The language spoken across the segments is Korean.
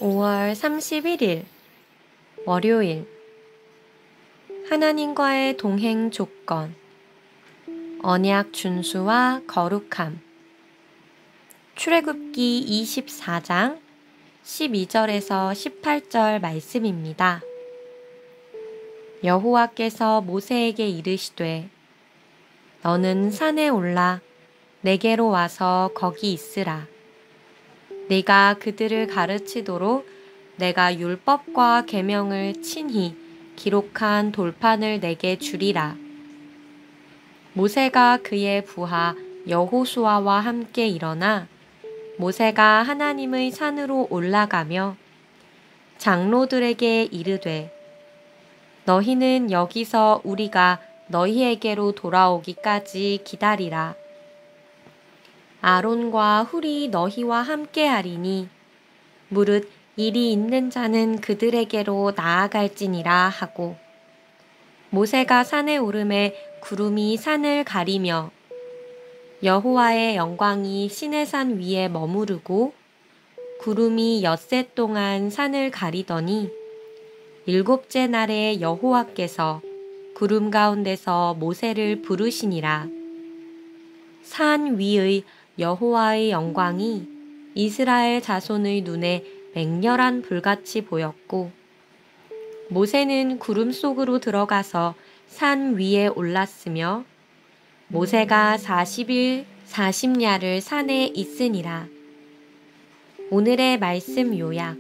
5월 31일 월요일 하나님과의 동행 조건 언약 준수와 거룩함 출애굽기 24장 12절에서 18절 말씀입니다. 여호와께서 모세에게 이르시되 너는 산에 올라 내게로 와서 거기 있으라. 네가 그들을 가르치도록 내가 율법과 계명을 친히 기록한 돌판을 내게 주리라. 모세가 그의 부하 여호수아와 함께 일어나 모세가 하나님의 산으로 올라가며 장로들에게 이르되 너희는 여기서 우리가 너희에게로 돌아오기까지 기다리라. 아론과 훌이 너희와 함께하리니 무릇 일이 있는 자는 그들에게로 나아갈지니라 하고 모세가 산에 오르매 구름이 산을 가리며 여호와의 영광이 시내산 위에 머무르고 구름이 엿새 동안 산을 가리더니 일곱째 날에 여호와께서 구름 가운데서 모세를 부르시니라. 산 위의 여호와의 영광이 이스라엘 자손의 눈에 맹렬한 불같이 보였고 모세는 구름 속으로 들어가서 산 위에 올랐으며 모세가 40일 40야를 산에 있으니라. 오늘의 말씀 요약.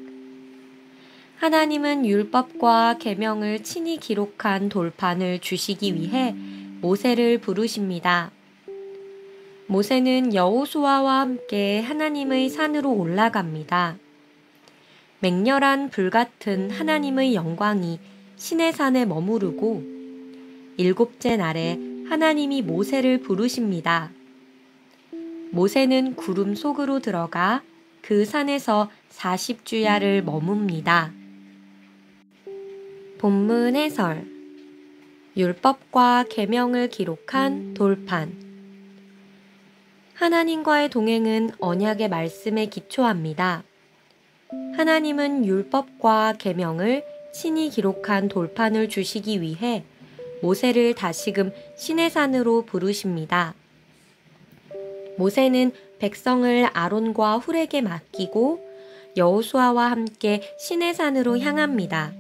하나님은 율법과 계명을 친히 기록한 돌판을 주시기 위해 모세를 부르십니다. 모세는 여호수아와 함께 하나님의 산으로 올라갑니다. 맹렬한 불같은 하나님의 영광이 시내산에 머무르고 일곱째 날에 하나님이 모세를 부르십니다. 모세는 구름 속으로 들어가 그 산에서 40주야를 머뭅니다. 본문 해설. 율법과 계명을 기록한 돌판. 하나님과의 동행은 언약의 말씀에 기초합니다. 하나님은 율법과 계명을 친히 기록한 돌판을 주시기 위해 모세를 다시금 시내산으로 부르십니다. 모세는 백성을 아론과 훌에게 맡기고 여호수아와 함께 시내산으로 향합니다.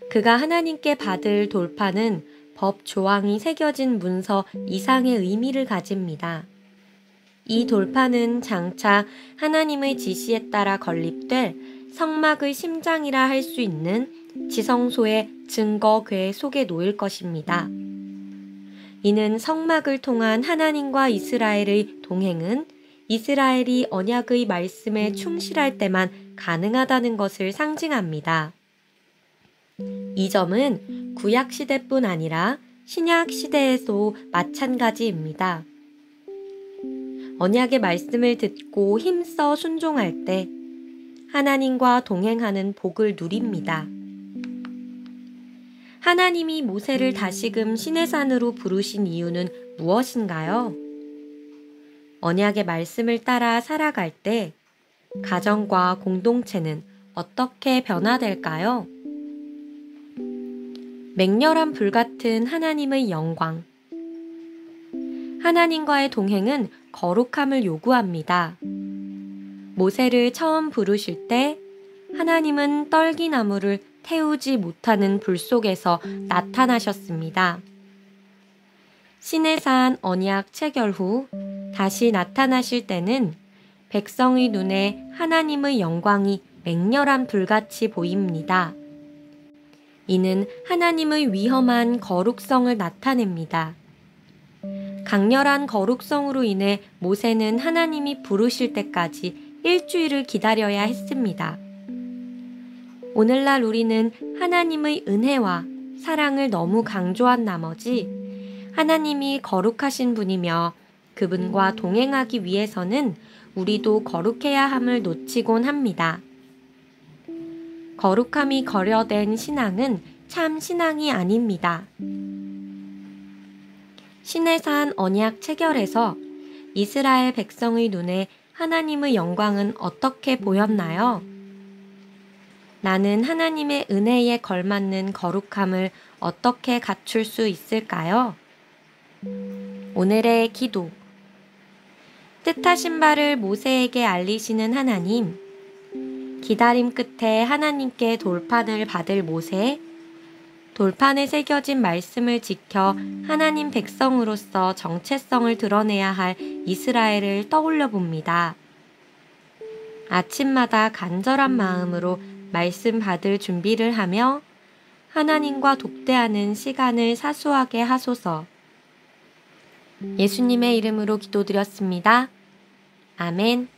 그가 하나님께 받을 돌판은 법 조항이 새겨진 문서 이상의 의미를 가집니다. 이 돌판은 장차 하나님의 지시에 따라 건립될 성막의 심장이라 할 수 있는 지성소의 증거궤 속에 놓일 것입니다. 이는 성막을 통한 하나님과 이스라엘의 동행은 이스라엘이 언약의 말씀에 충실할 때만 가능하다는 것을 상징합니다. 이 점은 구약시대뿐 아니라 신약시대에도 마찬가지입니다. 언약의 말씀을 듣고 힘써 순종할 때 하나님과 동행하는 복을 누립니다. 하나님이 모세를 다시금 시내산으로 부르신 이유는 무엇인가요? 언약의 말씀을 따라 살아갈 때 가정과 공동체는 어떻게 변화될까요? 맹렬한 불같은 하나님의 영광. 하나님과의 동행은 거룩함을 요구합니다. 모세를 처음 부르실 때 하나님은 떨기나무를 태우지 못하는 불 속에서 나타나셨습니다. 시내산 언약 체결 후 다시 나타나실 때는 백성의 눈에 하나님의 영광이 맹렬한 불같이 보입니다. 이는 하나님의 위험한 거룩성을 나타냅니다. 강렬한 거룩성으로 인해 모세는 하나님이 부르실 때까지 일주일을 기다려야 했습니다. 오늘날 우리는 하나님의 은혜와 사랑을 너무 강조한 나머지 하나님이 거룩하신 분이며 그분과 동행하기 위해서는 우리도 거룩해야 함을 놓치곤 합니다. 거룩함이 거려된 신앙은 참 신앙이 아닙니다. 시내산 언약 체결에서 이스라엘 백성의 눈에 하나님의 영광은 어떻게 보였나요? 나는 하나님의 은혜에 걸맞는 거룩함을 어떻게 갖출 수 있을까요? 오늘의 기도. 뜻하신 바를 모세에게 알리시는 하나님. 기다림 끝에 하나님께 돌판을 받을 모세. 돌판에 새겨진 말씀을 지켜 하나님 백성으로서 정체성을 드러내야 할 이스라엘을 떠올려 봅니다. 아침마다 간절한 마음으로 말씀 받을 준비를 하며 하나님과 독대하는 시간을 사수하게 하소서. 예수님의 이름으로 기도드렸습니다. 아멘.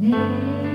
내